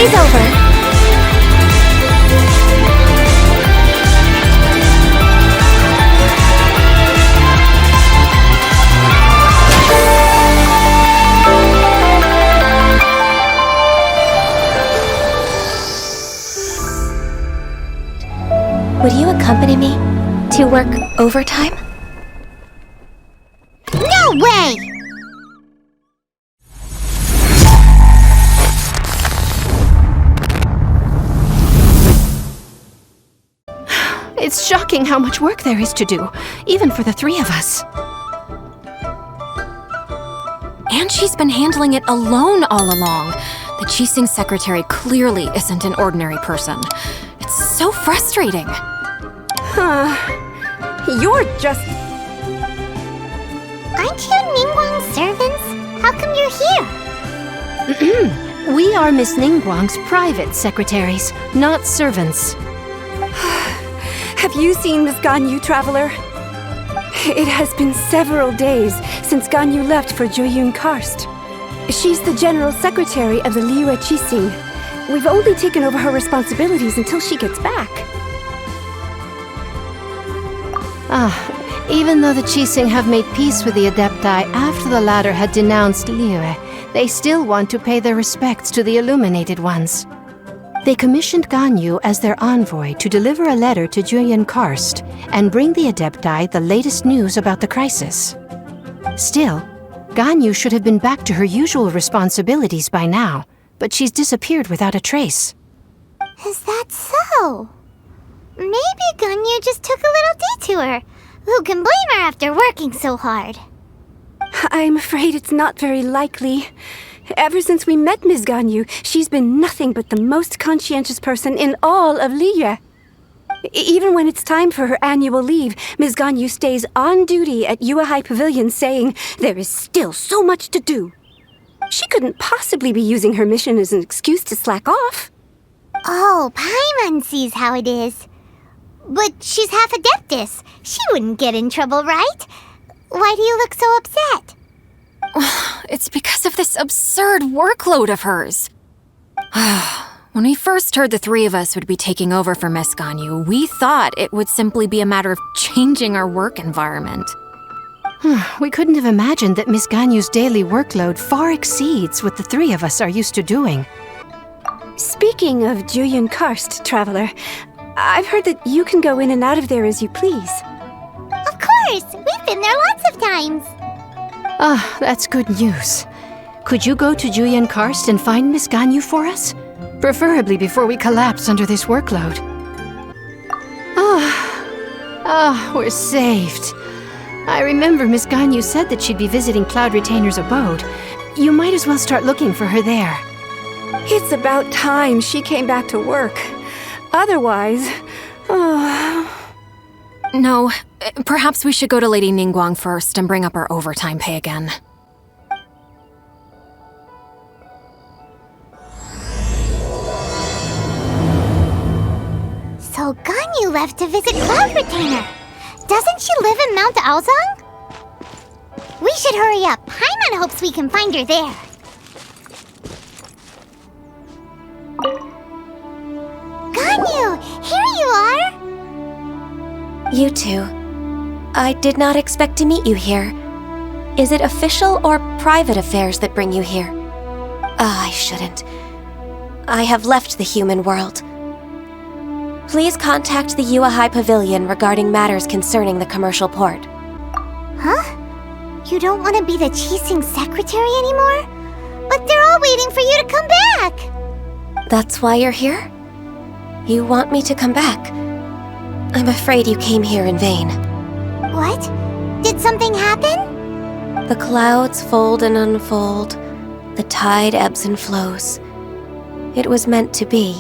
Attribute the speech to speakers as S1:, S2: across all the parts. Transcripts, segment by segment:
S1: story's over. Would you accompany me to work overtime?
S2: No way!
S3: It's shocking how much work there is to do, even for the three of us.
S4: And she's been handling it alone all along. The Qixing secretary clearly isn't an ordinary person. It's so frustrating.
S5: You're just...
S2: Aren't you Ningguang's servants? How come you're here?
S3: We are Miss Ningguang's private secretaries, not servants.
S5: Have you seen Miss Ganyu, Traveler? It has been several days since Ganyu left for Jueyun Karst. She's the general secretary of the Liyue Qixing. We've only taken over her responsibilities until she gets back.
S3: Even though the Qixing have made peace with the Adepti after the latter had denounced Liyue, they still want to pay their respects to the illuminated ones. They commissioned Ganyu as their envoy to deliver a letter to Jueyun Karst and bring the Adepti the latest news about the crisis. Still, Ganyu should have been back to her usual responsibilities by now, but she's disappeared without a trace.
S2: Is that so? Maybe Ganyu just took a little detour. Who can blame her after working so hard?
S5: I'm afraid it's not very likely. Ever since we met Ms. Ganyu, she's been nothing but the most conscientious person in all of Liyue. Even when it's time for her annual leave, Ms. Ganyu stays on duty at Yuehai Pavilion saying there is still so much to do. She couldn't possibly be using her mission as an excuse to slack off.
S2: Oh, Paimon sees how it is. But she's half Adeptus. She wouldn't get in trouble, right? Why do you look so upset?
S4: It's because of this absurd workload of hers. When we first heard the three of us would be taking over for Miss Ganyu, we thought it would simply be a matter of changing our work environment.
S3: We couldn't have imagined that Miss Ganyu's daily workload far exceeds what the three of us are used to doing.
S5: Speaking of Jueyun Karst, Traveler, I've heard that you can go in and out of there as you please.
S2: Of course! We've been there lots of times!
S3: That's good news. Could you go to Jueyun Karst and find Miss Ganyu for us? Preferably before we collapse under this workload. We're saved. I remember Miss Ganyu said that she'd be visiting Cloud Retainer's abode. You might as well start looking for her there.
S5: It's about time she came back to work. Otherwise...
S4: No, perhaps we should go to Lady Ningguang first and bring up our overtime pay again.
S2: So Ganyu left to visit Cloud Retainer. Doesn't she live in Mount Aozong? We should hurry up. Paimon hopes we can find her there. Ganyu, here you are!
S1: You two. I did not expect to meet you here. Is it official or private affairs that bring you here? I shouldn't. I have left the human world. Please contact the Yuehai Pavilion regarding matters concerning the commercial port.
S2: Huh? You don't want to be the Qixing secretary anymore? But they're all waiting for you to come back!
S1: That's why you're here? You want me to come back? I'm afraid you came here in vain.
S2: What? Did something happen?
S1: The clouds fold and unfold. The tide ebbs and flows. It was meant to be.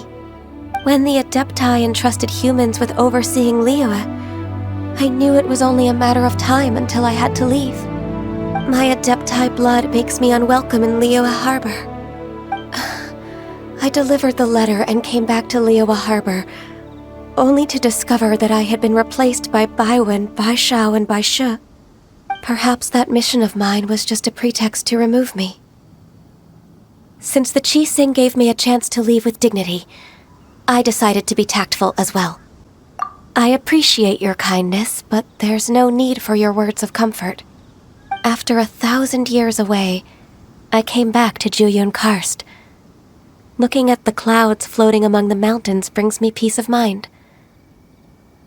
S1: When the Adepti entrusted humans with overseeing Liyue, I knew it was only a matter of time until I had to leave. My Adepti blood makes me unwelcome in Liyue Harbor. I delivered the letter and came back to Liyue Harbor, only to discover that I had been replaced by Baiwen, Baishao, and Baishe. Perhaps that mission of mine was just a pretext to remove me. Since the Chi Sing gave me a chance to leave with dignity, I decided to be tactful as well. I appreciate your kindness, but there's no need for your words of comfort. After 1,000 years away, I came back to Juyun Karst. Looking at the clouds floating among the mountains brings me peace of mind.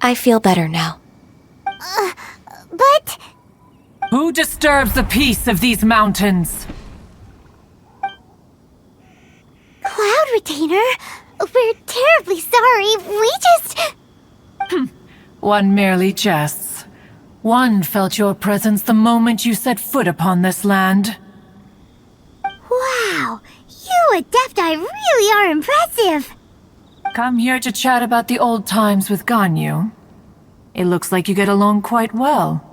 S1: I feel better now.
S2: But...
S6: Who disturbs the peace of these mountains?
S2: Cloud Retainer, we're terribly sorry. We just...
S6: One merely jests. One felt your presence the moment you set foot upon this land.
S2: Wow, you Adepti really are impressive.
S6: Come here to chat about the old times with Ganyu. It looks like you get along quite well.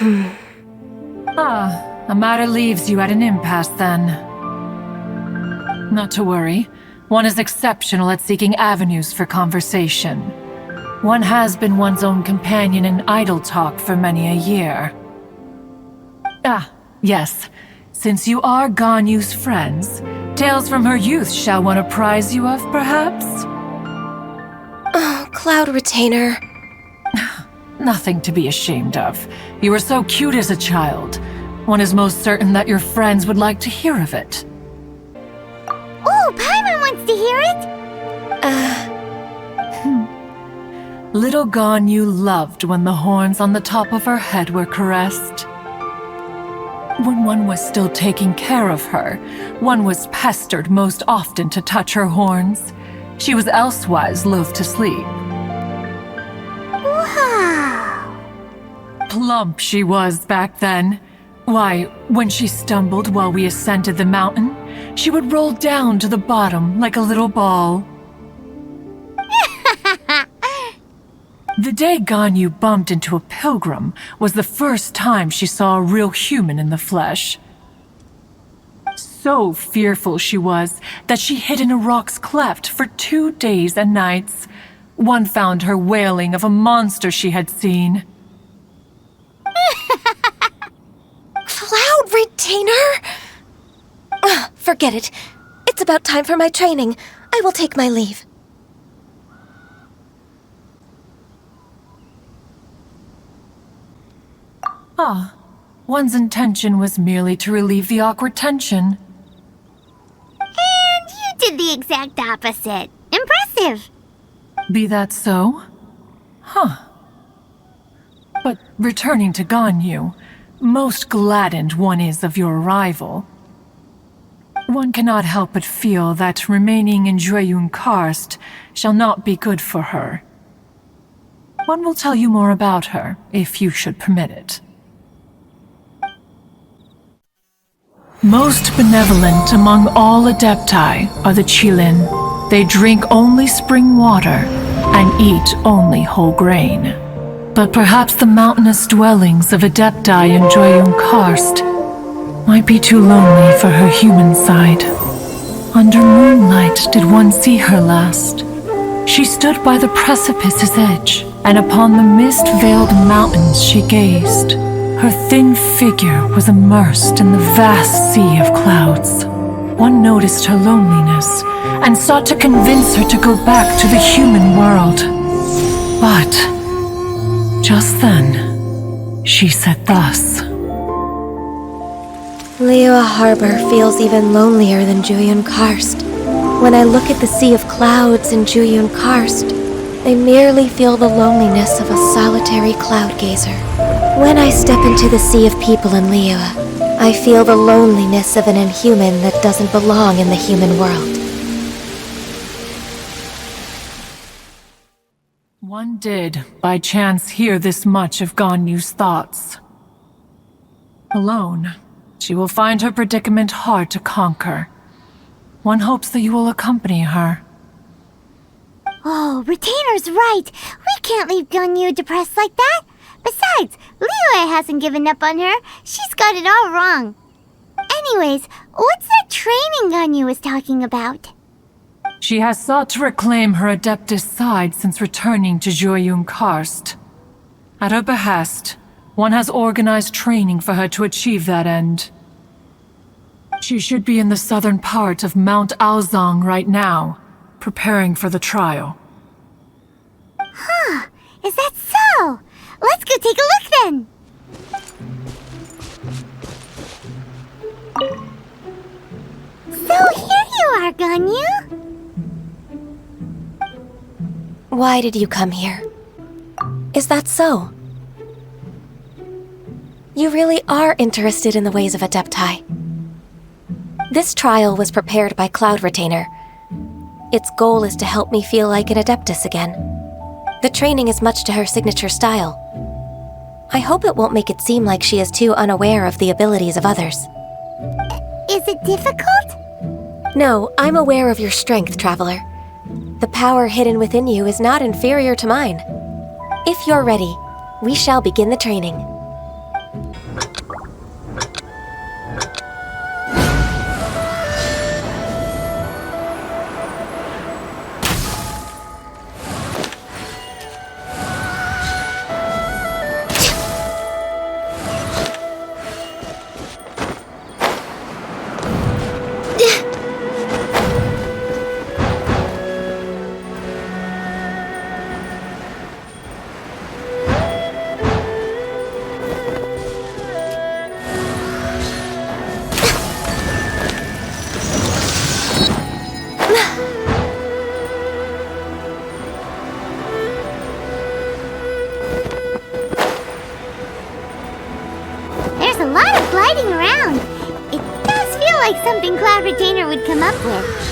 S6: A matter leaves you at an impasse then. Not to worry. One is exceptional at seeking avenues for conversation. One has been one's own companion in idle talk for many a year. Yes. Since you are Ganyu's friends, tales from her youth shall one apprise you of, perhaps?
S1: Oh, Cloud Retainer.
S6: Nothing to be ashamed of. You were so cute as a child. One is most certain that your friends would like to hear of it.
S2: Oh, Paimon wants to hear it.
S6: Little Ganyu loved when the horns on the top of her head were caressed. When one was still taking care of her, one was pestered most often to touch her horns. She was elsewise loath to sleep.
S2: Wow.
S6: Plump she was back then. Why, when she stumbled while we ascended the mountain, she would roll down to the bottom like a little ball. The day Ganyu bumped into a pilgrim was the first time she saw a real human in the flesh. So fearful she was that she hid in a rock's cleft for 2 days and nights. One found her wailing of a monster she had seen.
S1: Cloud Retainer? Forget it. It's about time for my training. I will take my leave.
S6: One's intention was merely to relieve the awkward tension.
S2: And you did the exact opposite. Impressive.
S6: Be that so? But returning to Ganyu, most gladdened one is of your arrival. One cannot help but feel that remaining in Juyun Karst shall not be good for her. One will tell you more about her, if you should permit it. Most benevolent among all Adepti are the Qilin. They drink only spring water and eat only whole grain. But perhaps the mountainous dwellings of Adepti in Juyun Karst might be too lonely for her human side. Under moonlight did one see her last. She stood by the precipice's edge, and upon the mist-veiled mountains she gazed. Her thin figure was immersed in the vast sea of clouds. One noticed her loneliness and sought to convince her to go back to the human world. But just then, she said thus.
S1: Liyue Harbor feels even lonelier than Juyun Karst. When I look at the sea of clouds in Juyun Karst, I merely feel the loneliness of a solitary cloud gazer. When I step into the sea of people in Liyue, I feel the loneliness of an inhuman that doesn't belong in the human world.
S6: One did, by chance, hear this much of Ganyu's thoughts. Alone, she will find her predicament hard to conquer. One hopes that you will accompany her.
S2: Oh, Retainer's right. We can't leave Ganyu depressed like that. Besides, Liyue hasn't given up on her. She's got it all wrong. Anyways, what's that training Ganyu was talking about?
S6: She has sought to reclaim her Adeptus side since returning to Juyun Karst. At her behest, one has organized training for her to achieve that end. She should be in the southern part of Mount Aozang right now, preparing for the trial.
S2: Huh, is that so? Let's go take a look then! So here you are, Ganyu!
S1: Why did you come here? Is that so? You really are interested in the ways of Adepti. This trial was prepared by Cloud Retainer. Its goal is to help me feel like an Adeptus again. The training is much to her signature style. I hope it won't make it seem like she is too unaware of the abilities of others.
S2: Is it difficult?
S1: No, I'm aware of your strength, Traveler. The power hidden within you is not inferior to mine. If you're ready, we shall begin the training.
S2: Gliding around. It does feel like something Cloud Retainer would come up with.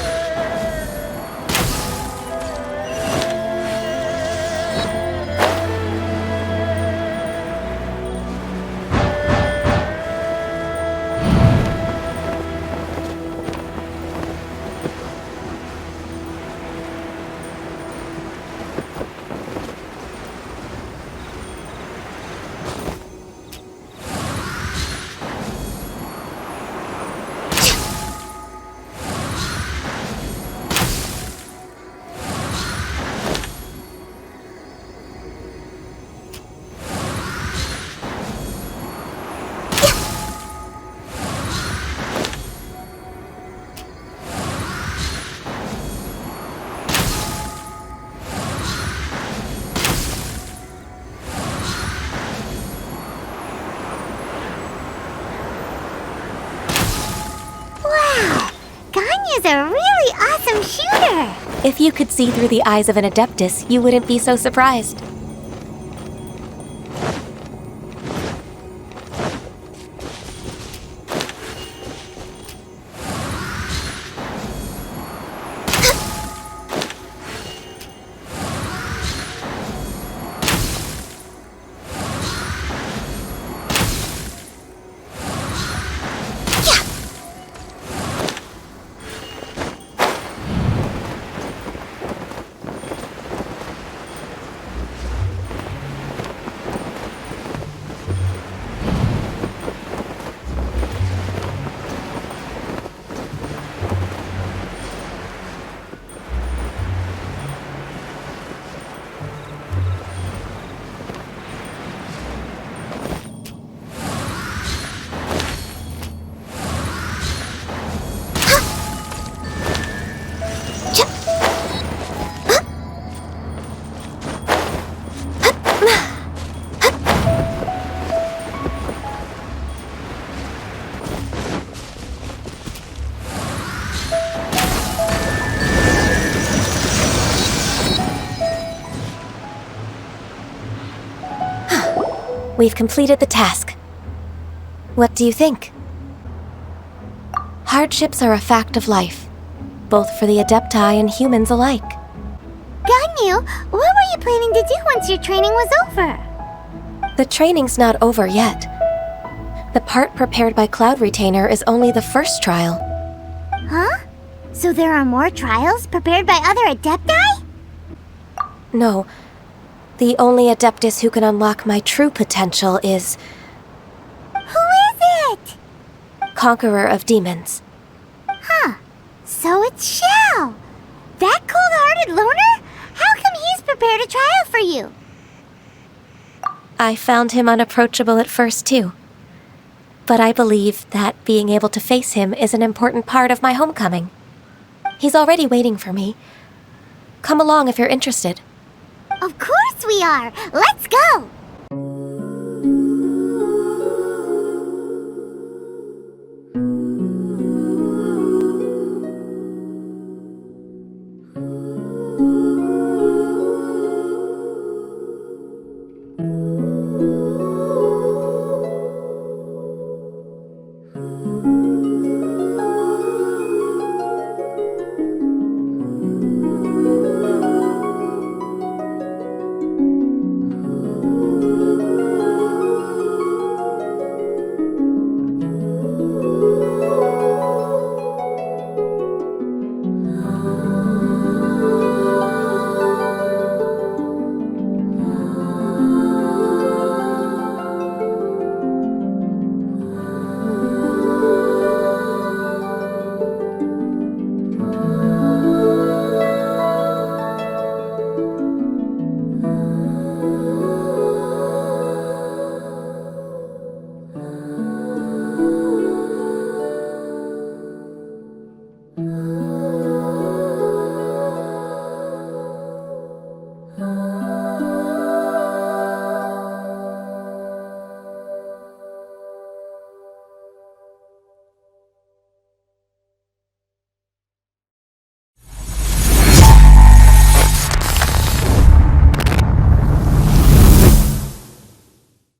S2: Is a really awesome shooter!
S1: If you could see through the eyes of an Adeptus, you wouldn't be so surprised. We've completed the task. What do you think? Hardships are a fact of life, both for the Adepti and humans alike.
S2: Ganyu, what were you planning to do once your training was over?
S1: The training's not over yet. The part prepared by Cloud Retainer is only the first trial.
S2: Huh? So there are more trials prepared by other Adepti?
S1: No. The only Adeptus who can unlock my true potential is...
S2: Who is it?
S1: Conqueror of Demons.
S2: Huh. So it's Shao. That cold-hearted loner? How come he's prepared a trial for you?
S1: I found him unapproachable at first, too. But I believe that being able to face him is an important part of my homecoming. He's already waiting for me. Come along if you're interested.
S2: Of course we are! Let's go!